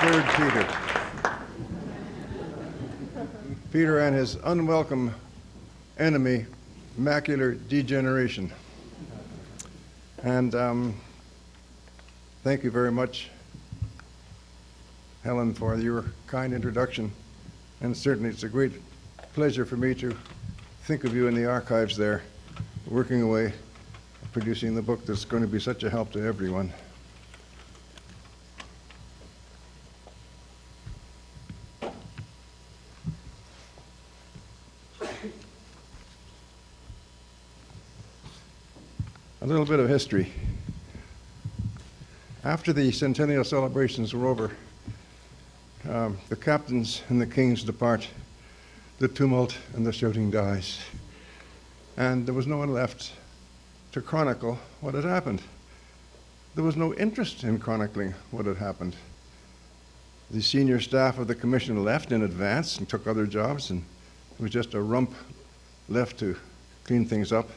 third Peter. Peter and his unwelcome enemy, macular degeneration. And thank you very much, Helen, for your kind introduction. And certainly it's a great pleasure for me to think of you in the archives there, working away, producing the book that's going to be such a help to everyone. A little bit of history. After the centennial celebrations were over, the captains and the kings depart, the tumult and the shouting dies, and there was no one left to chronicle what had happened. There was no interest in chronicling what had happened. The senior staff of the commission left in advance and took other jobs, and it was just a rump left to clean things up.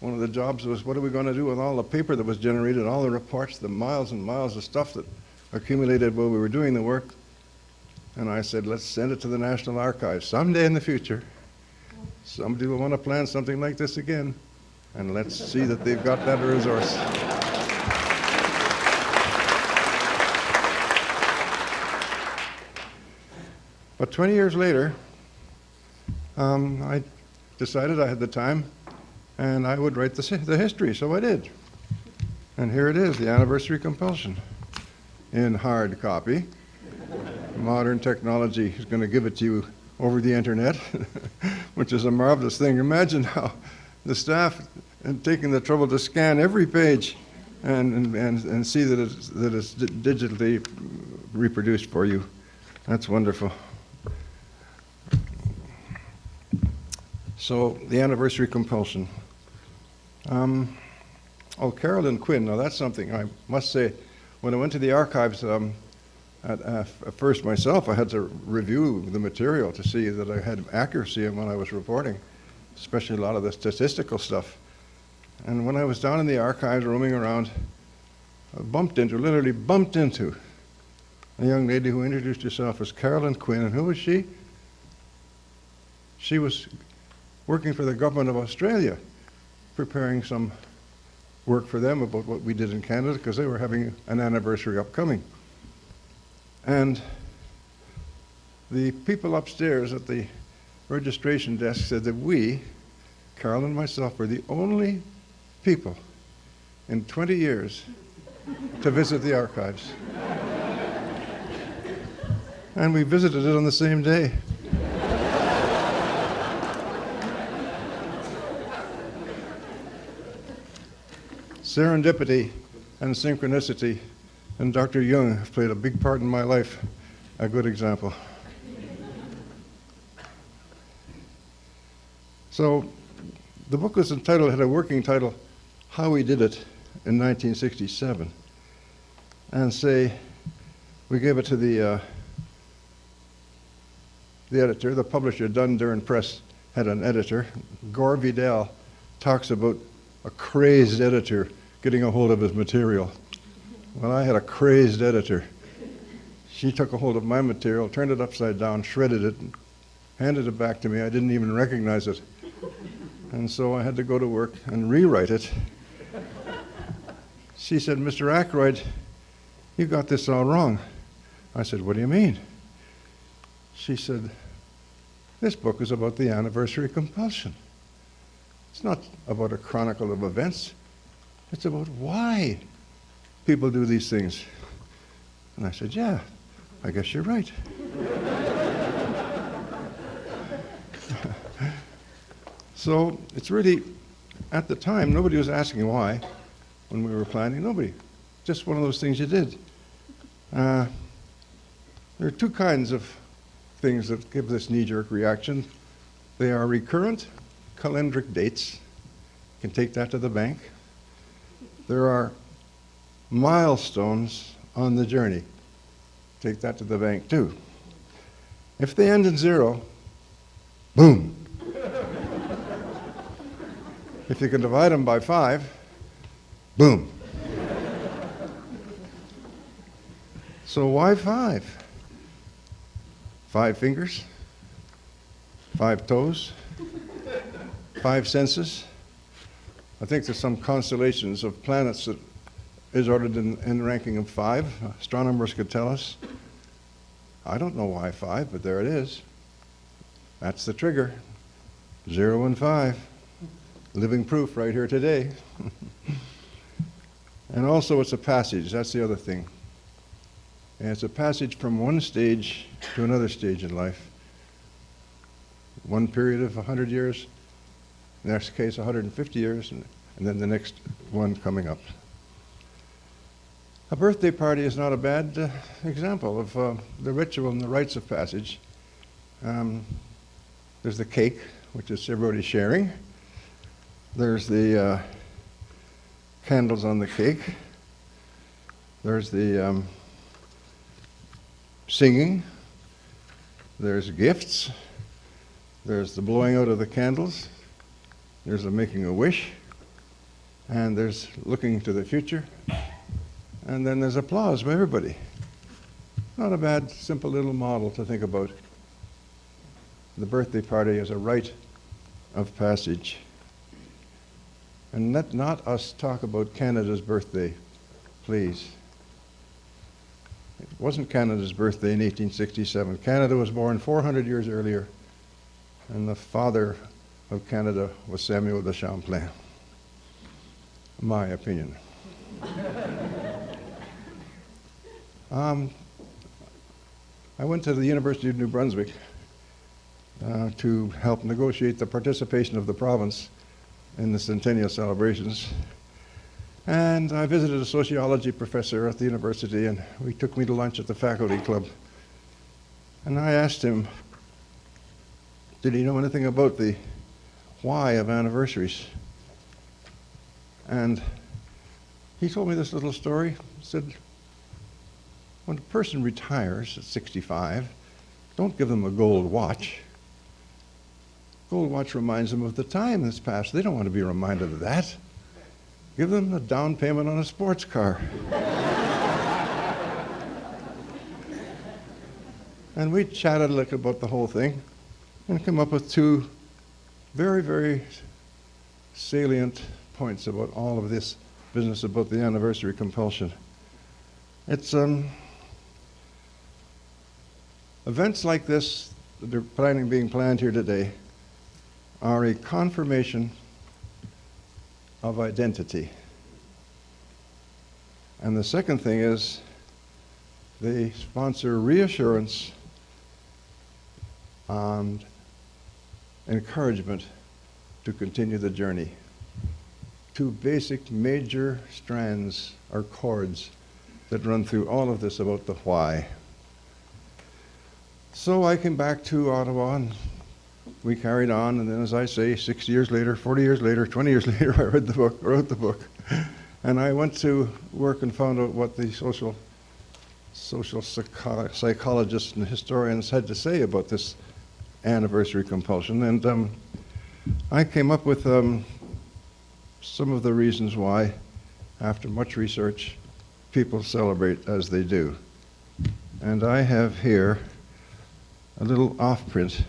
One of the jobs was, what are we going to do with all the paper that was generated, all the reports, the miles and miles of stuff that accumulated while we were doing the work? And I said, let's send it to the National Archives. Someday in the future, somebody will want to plan something like this again, and let's see that they've got that resource. But 20 years later, I decided I had the time, and I would write the history, so I did. And here it is, the anniversary compulsion, in hard copy. Modern technology is going to give it to you over the internet, which is a marvelous thing. Imagine how the staff had taken the trouble to scan every page and see that it's digitally reproduced for you. That's wonderful. So the anniversary compulsion. Carolyn Quinn, now that's something I must say. When I went to the archives, at first myself, I had to review the material to see that I had accuracy in what I was reporting, especially a lot of the statistical stuff. And when I was down in the archives roaming around, I literally bumped into a young lady who introduced herself as Carolyn Quinn. And who was she? She was working for the government of Australia, preparing some work for them about what we did in Canada, because they were having an anniversary upcoming. And the people upstairs at the registration desk said that we, Carol and myself, were the only people in 20 years to visit the archives. And we visited it on the same day. Serendipity and synchronicity and Dr. Jung have played a big part in my life, a good example. So the book was entitled, had a working title, How We Did It in 1967. And say, we gave it to the editor, the publisher, Dundurn Press, had an editor. Gore Vidal talks about a crazed editor getting a hold of his material. Well, I had a crazed editor. She took a hold of my material, turned it upside down, shredded it, and handed it back to me. I didn't even recognize it. And so I had to go to work and rewrite it. She said, Mr. Aykroyd, you got this all wrong. I said, what do you mean? She said, this book is about the anniversary compulsion. It's not about a chronicle of events. It's about why people do these things. And I said, yeah, I guess you're right. So it's really, at the time, nobody was asking why when we were planning. Nobody. Just one of those things you did. There are two kinds of things that give this knee-jerk reaction. They are recurrent calendric dates. You can take that to the bank. There are milestones on the journey. Take that to the bank too. If they end in 0, boom. If you can divide them by 5, boom. So why 5? 5 fingers, 5 toes, 5 senses. I think there's some constellations of planets that is ordered in ranking of 5. Astronomers could tell us. I don't know why 5, but there it is. That's the trigger. 0 and 5. Living proof right here today. And also it's a passage. That's the other thing. And it's a passage from one stage to another stage in life. One period of 100 years, in the next case 150 years, and then the next one coming up. A birthday party is not a bad example of the ritual and the rites of passage. There's the cake, which is everybody sharing. There's the candles on the cake. There's the singing. There's gifts. There's the blowing out of the candles. There's the making a wish. And there's looking to the future. And then there's applause by everybody. Not a bad, simple little model to think about. The birthday party as a rite of passage. And let not us talk about Canada's birthday, please. It wasn't Canada's birthday in 1867. Canada was born 400 years earlier, and the father of Canada was Samuel de Champlain. My opinion. I went to the University of New Brunswick to help negotiate the participation of the province in the centennial celebrations. And I visited a sociology professor at the university, and he took me to lunch at the faculty club. And I asked him, did he know anything about the why of anniversaries? And he told me this little story. He said, when a person retires at 65, don't give them a gold watch. Gold watch reminds them of the time that's passed. They don't want to be reminded of that. Give them a down payment on a sports car. And we chatted a little about the whole thing and came up with 2 very, very salient points about all of this business about the anniversary compulsion. It's events like this that are being planned here today are a confirmation of identity. And the second thing is they sponsor reassurance and encouragement to continue the journey. 2 basic major strands or chords that run through all of this about the why. So I came back to Ottawa and we carried on, and then, as I say, 60 years later, 40 years later, 20 years later, I wrote the book. And I went to work and found out what the social psychologists and historians had to say about this anniversary compulsion. And I came up with some of the reasons why, after much research, people celebrate as they do. And I have here a little off-print,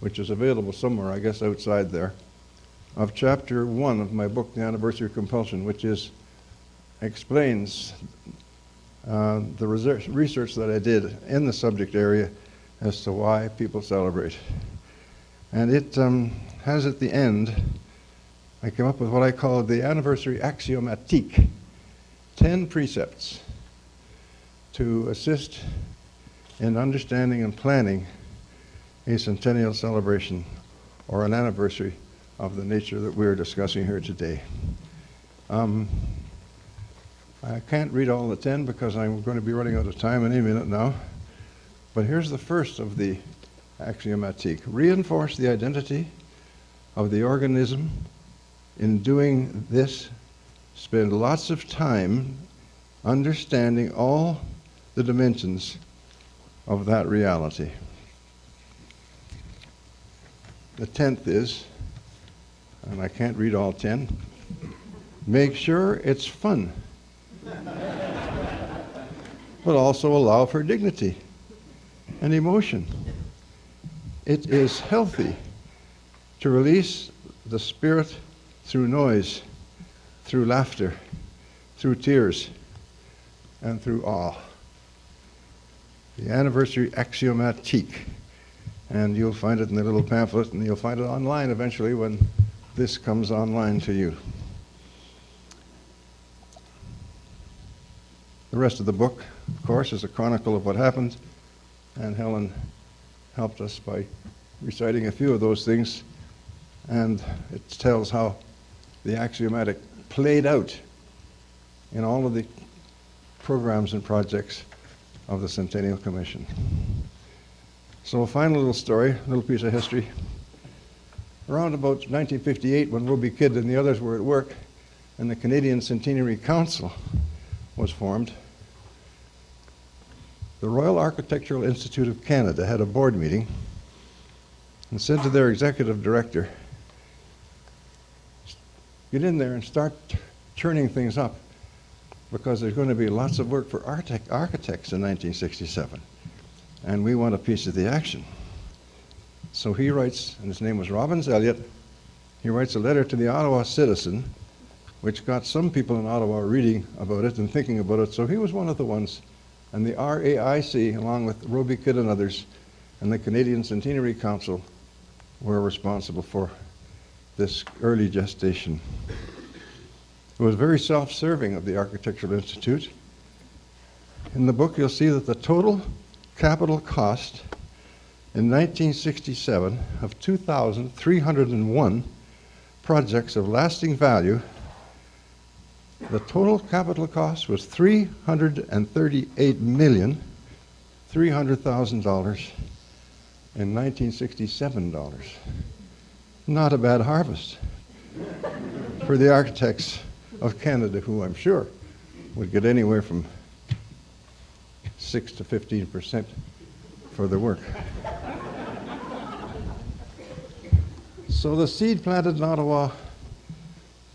which is available somewhere, I guess outside there, of chapter 1 of my book, The Anniversary Compulsion, which explains the research that I did in the subject area as to why people celebrate. And it has at the end, I came up with what I call the anniversary axiomatique, 10 precepts to assist in understanding and planning a centennial celebration or an anniversary of the nature that we're discussing here today. I can't read all the 10 because I'm going to be running out of time any minute now, but here's the first of the axiomatique. Reinforce the identity of the organism. In doing this, spend lots of time understanding all the dimensions of that reality. The 10th is, and I can't read all 10, make sure it's fun. but also allow for dignity and emotion. It is healthy to release the spirit through noise, through laughter, through tears, and through awe. The anniversary axiomatique, and you'll find it in the little pamphlet, and you'll find it online eventually when this comes online to you. The rest of the book, of course, is a chronicle of what happened, and Helen helped us by reciting a few of those things, and it tells how the axiomatic played out in all of the programs and projects of the Centennial Commission. So a final little story, a little piece of history. Around about 1958, when Roby Kidd and the others were at work, and the Canadian Centenary Council was formed, the Royal Architectural Institute of Canada had a board meeting and said to their executive director, get in there and start turning things up, because there's going to be lots of work for architects in 1967, and we want a piece of the action. So he writes, and his name was Robbins Elliott, he writes a letter to the Ottawa Citizen, which got some people in Ottawa reading about it and thinking about it, so he was one of the ones. And the RAIC, along with Roby Kidd and others, and the Canadian Centenary Council were responsible for this early gestation. It was very self-serving of the Architectural Institute. In the book, you'll see that the total capital cost in 1967 of 2,301 projects of lasting value, the total capital cost was $338,300,000 in 1967 dollars. Not a bad harvest for the architects of Canada, who I'm sure would get anywhere from 6 to 15% for their work. So the seed planted in Ottawa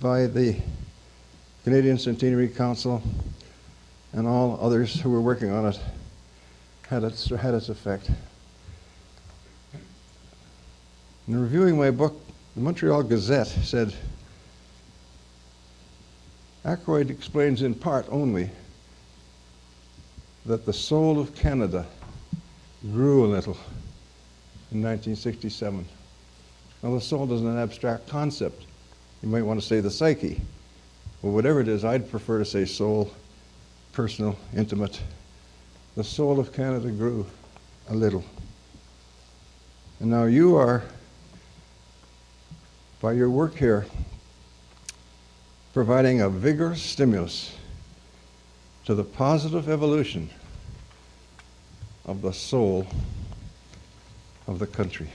by the Canadian Centenary Council and all others who were working on it had its effect. In reviewing my book, the Montreal Gazette said, Aykroyd explains in part only that the soul of Canada grew a little in 1967. Now, the soul is an abstract concept. You might want to say the psyche. Well, whatever it is, I'd prefer to say soul, personal, intimate. The soul of Canada grew a little. And now you are, by your work here, providing a vigorous stimulus to the positive evolution of the soul of the country.